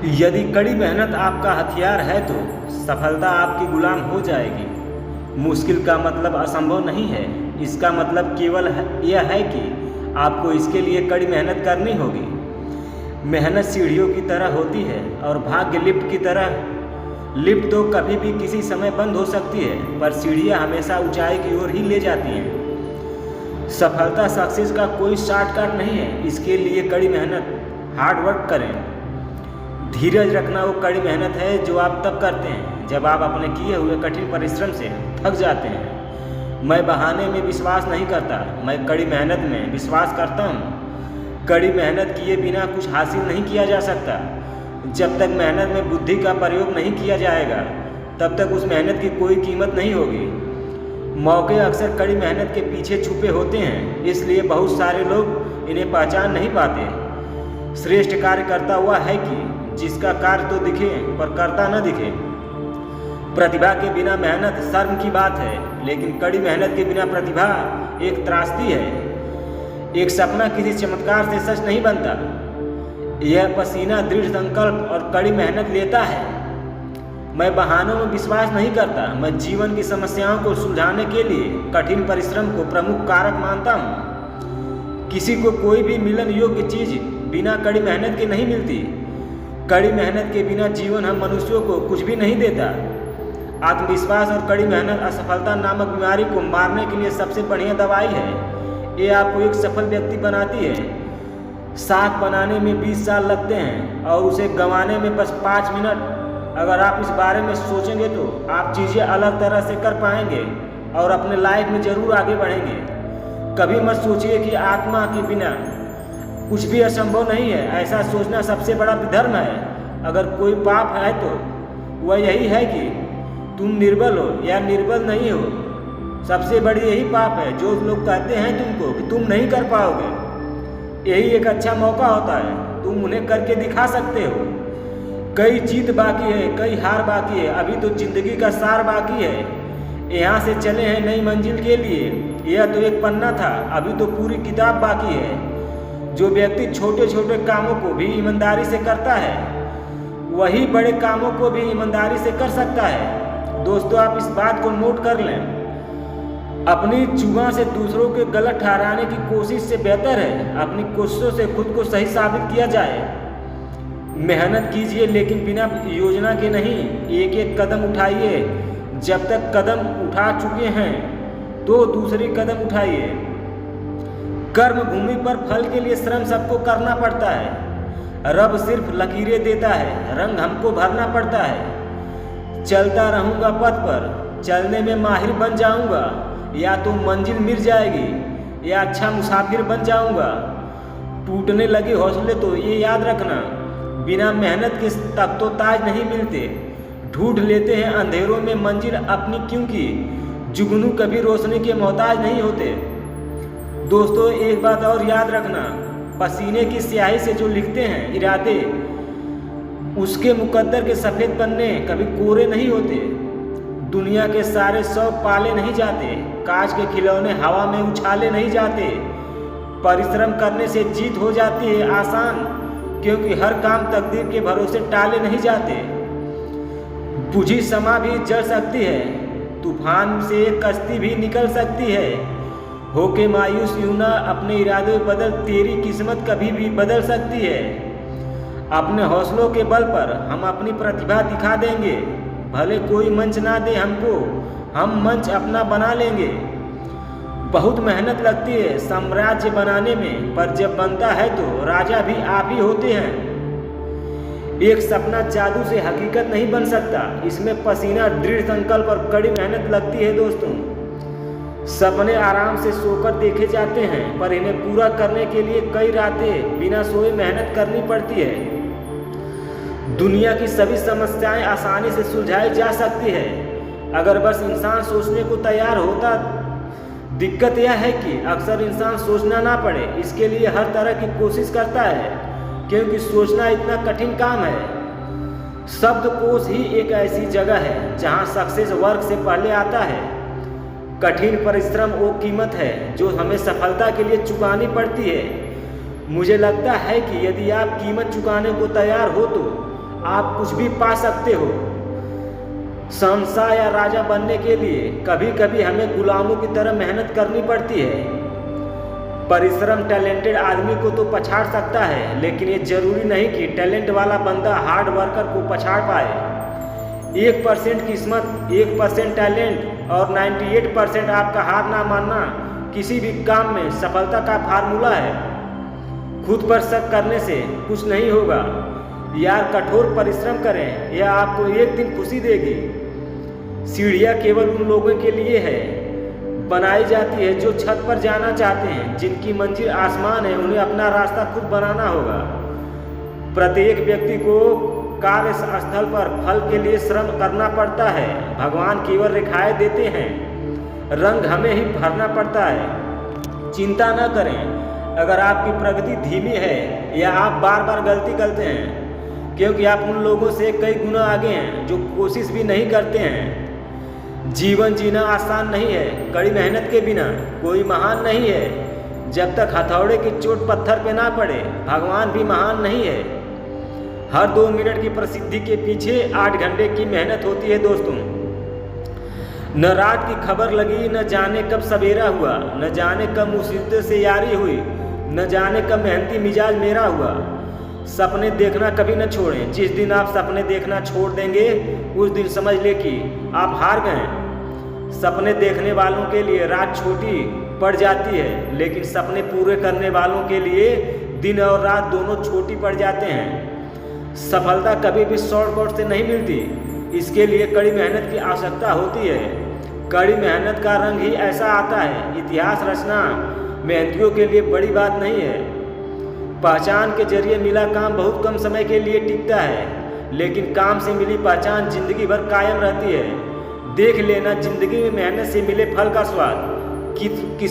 यदि कड़ी मेहनत आपका हथियार है तो सफलता आपकी गुलाम हो जाएगी। मुश्किल का मतलब असंभव नहीं है, इसका मतलब केवल यह है कि आपको इसके लिए कड़ी मेहनत करनी होगी। मेहनत सीढ़ियों की तरह होती है और भाग्य लिफ्ट की तरह। लिफ्ट तो कभी भी किसी समय बंद हो सकती है, पर सीढ़ियाँ हमेशा ऊंचाई की ओर ही ले जाती हैं। सफलता सक्सेस का कोई शॉर्टकट नहीं है, इसके लिए कड़ी मेहनत हार्ड वर्क करें। धीरज रखना वो कड़ी मेहनत है जो आप तब करते हैं जब आप अपने किए हुए कठिन परिश्रम से थक जाते हैं। मैं बहाने में विश्वास नहीं करता, मैं कड़ी मेहनत में विश्वास करता हूँ। कड़ी मेहनत किए बिना कुछ हासिल नहीं किया जा सकता। जब तक मेहनत में बुद्धि का प्रयोग नहीं किया जाएगा तब तक उस मेहनत की कोई कीमत नहीं होगी। मौके अक्सर कड़ी मेहनत के पीछे छुपे होते हैं, इसलिए बहुत सारे लोग इन्हें पहचान नहीं पाते। श्रेष्ठ कार्य करता हुआ है कि जिसका कार्य तो दिखे पर करता न दिखे। प्रतिभा के बिना मेहनत शर्म की बात है, लेकिन कड़ी मेहनत के बिना प्रतिभा एक त्रासदी है। एक सपना किसी चमत्कार से सच नहीं बनता, यह पसीना, दृढ़ संकल्प और कड़ी मेहनत लेता है। मैं बहानों में विश्वास नहीं करता, मैं जीवन की समस्याओं को सुलझाने के लिए कठिन परिश्रम को प्रमुख कारक मानता हूँ। किसी को कोई भी मिलन योग्य चीज बिना कड़ी मेहनत के नहीं मिलती। कड़ी मेहनत के बिना जीवन हम मनुष्यों को कुछ भी नहीं देता। आत्मविश्वास और कड़ी मेहनत असफलता नामक बीमारी को मारने के लिए सबसे बढ़िया दवाई है। ये आपको एक सफल व्यक्ति बनाती है। साग बनाने में 20 साल लगते हैं और उसे गंवाने में बस 5 मिनट। अगर आप इस बारे में सोचेंगे तो आप चीज़ें अलग तरह से कर पाएंगे और अपने लाइफ में ज़रूर आगे बढ़ेंगे। कभी मत सोचिए कि आत्मा के बिना कुछ भी असंभव नहीं है। ऐसा सोचना सबसे बड़ा धर्म है। अगर कोई पाप है तो वह यही है कि तुम निर्बल हो या निर्बल नहीं हो। सबसे बड़ी यही पाप है। जो लोग कहते हैं तुमको कि तुम नहीं कर पाओगे, यही एक अच्छा मौका होता है, तुम उन्हें करके दिखा सकते हो। कई जीत बाकी है, कई हार बाकी है, अभी तो जिंदगी का सार बाकी है। यहाँ से चले हैं नई मंजिल के लिए। यह तो एक पन्ना था, अभी तो पूरी किताब बाकी है। जो व्यक्ति छोटे छोटे कामों को भी ईमानदारी से करता है वही बड़े कामों को भी ईमानदारी से कर सकता है। दोस्तों, आप इस बात को नोट कर लें। अपनी जुबां से दूसरों के गलत ठहराने की कोशिश से बेहतर है अपनी कोशिशों से खुद को सही साबित किया जाए। मेहनत कीजिए लेकिन बिना योजना के नहीं। एक एक कदम उठाइए। जब तक कदम उठा चुके हैं तो दूसरी कदम उठाइए। कर्म भूमि पर फल के लिए श्रम सबको करना पड़ता है। रब सिर्फ लकीरें देता है, रंग हमको भरना पड़ता है। चलता रहूँगा पथ पर, चलने में माहिर बन जाऊँगा। या तो मंजिल मिल जाएगी या अच्छा मुसाफिर बन जाऊँगा। टूटने लगे हौसले तो ये याद रखना, बिना मेहनत के तख्तो ताज नहीं मिलते। ढूंढ लेते हैं अंधेरों में मंजिल अपनी, क्योंकि जुगनू कभी रोशनी के मोहताज नहीं होते। दोस्तों, एक बात और याद रखना, पसीने की स्याही से जो लिखते हैं इरादे, उसके मुकद्दर के सफ़ेद पन्ने कभी कोरे नहीं होते। दुनिया के सारे शौक पाले नहीं जाते, कांच के खिलौने हवा में उछाले नहीं जाते। परिश्रम करने से जीत हो जाती है आसान, क्योंकि हर काम तकदीर के भरोसे टाले नहीं जाते। बुझी समा भी जल सकती है, तूफान से कश्ती भी निकल सकती है। होके मायूस यूं ना, अपने इरादे बदल, तेरी किस्मत कभी भी बदल सकती है। अपने हौसलों के बल पर हम अपनी प्रतिभा दिखा देंगे। भले कोई मंच ना दे हमको, हम मंच अपना बना लेंगे। बहुत मेहनत लगती है साम्राज्य बनाने में, पर जब बनता है तो राजा भी आप ही होते हैं। एक सपना जादू से हकीकत नहीं बन सकता, इसमें पसीना, दृढ़ संकल्प और कड़ी मेहनत लगती है। दोस्तों, सपने आराम से सोकर देखे जाते हैं, पर इन्हें पूरा करने के लिए कई रातें बिना सोए मेहनत करनी पड़ती है। दुनिया की सभी समस्याएं आसानी से सुलझाई जा सकती है अगर बस इंसान सोचने को तैयार होता। दिक्कत यह है कि अक्सर इंसान सोचना ना पड़े, इसके लिए हर तरह की कोशिश करता है, क्योंकि सोचना इतना कठिन काम है। शब्दकोश ही एक ऐसी जगह है जहां सक्सेस वर्क से पहले आता है। कठिन परिश्रम वो कीमत है जो हमें सफलता के लिए चुकानी पड़ती है। मुझे लगता है कि यदि आप कीमत चुकाने को तैयार हो तो आप कुछ भी पा सकते हो। शहंशाह या राजा बनने के लिए कभी कभी हमें गुलामों की तरह मेहनत करनी पड़ती है। परिश्रम टैलेंटेड आदमी को तो पछाड़ सकता है, लेकिन ये जरूरी नहीं कि टैलेंट वाला बंदा हार्ड वर्कर को पछाड़ पाए। 1% किस्मत, 1% टैलेंट और 98% आपका हार ना मानना किसी भी काम में सफलता का फार्मूला है। खुद पर शक करने से कुछ नहीं होगा यार, कठोर परिश्रम करें, यह आपको एक दिन खुशी देगी। सीढ़ियाँ केवल उन लोगों के लिए है बनाई जाती है जो छत पर जाना चाहते हैं। जिनकी मंजिल आसमान है, उन्हें अपना रास्ता खुद बनाना होगा। प्रत्येक व्यक्ति को कार्यस्थल पर फल के लिए श्रम करना पड़ता है। भगवान केवल रेखाएं देते हैं, रंग हमें ही भरना पड़ता है। चिंता न करें अगर आपकी प्रगति धीमी है या आप बार बार गलती करते हैं, क्योंकि आप उन लोगों से कई गुना आगे हैं जो कोशिश भी नहीं करते हैं। जीवन जीना आसान नहीं है, कड़ी मेहनत के बिना कोई महान नहीं है। जब तक हथौड़े की चोट पत्थर पे ना पड़े, भगवान भी महान नहीं है। हर 2 मिनट की प्रसिद्धि के पीछे 8 घंटे की मेहनत होती है दोस्तों। न रात की खबर लगी, न जाने कब सवेरा हुआ, न जाने कब मुसीबतों से यारी हुई, न जाने कब मेहनती मिजाज मेरा हुआ। सपने देखना कभी न छोड़ें। जिस दिन आप सपने देखना छोड़ देंगे, उस दिन समझ ले कि आप हार गए। सपने देखने वालों के लिए रात छोटी पड़ जाती है, लेकिन सपने पूरे करने वालों के लिए दिन और रात दोनों छोटी पड़ जाते हैं। सफलता कभी भी शॉर्टकट से नहीं मिलती, इसके लिए कड़ी मेहनत की आवश्यकता होती है। कड़ी मेहनत का रंग ही ऐसा आता है। इतिहास रचना मेहनतियों के लिए बड़ी बात नहीं है। पहचान के जरिए मिला काम बहुत कम समय के लिए टिकता है, लेकिन काम से मिली पहचान जिंदगी भर कायम रहती है। देख लेना जिंदगी में मेहनत से मिले फल का स्वाद।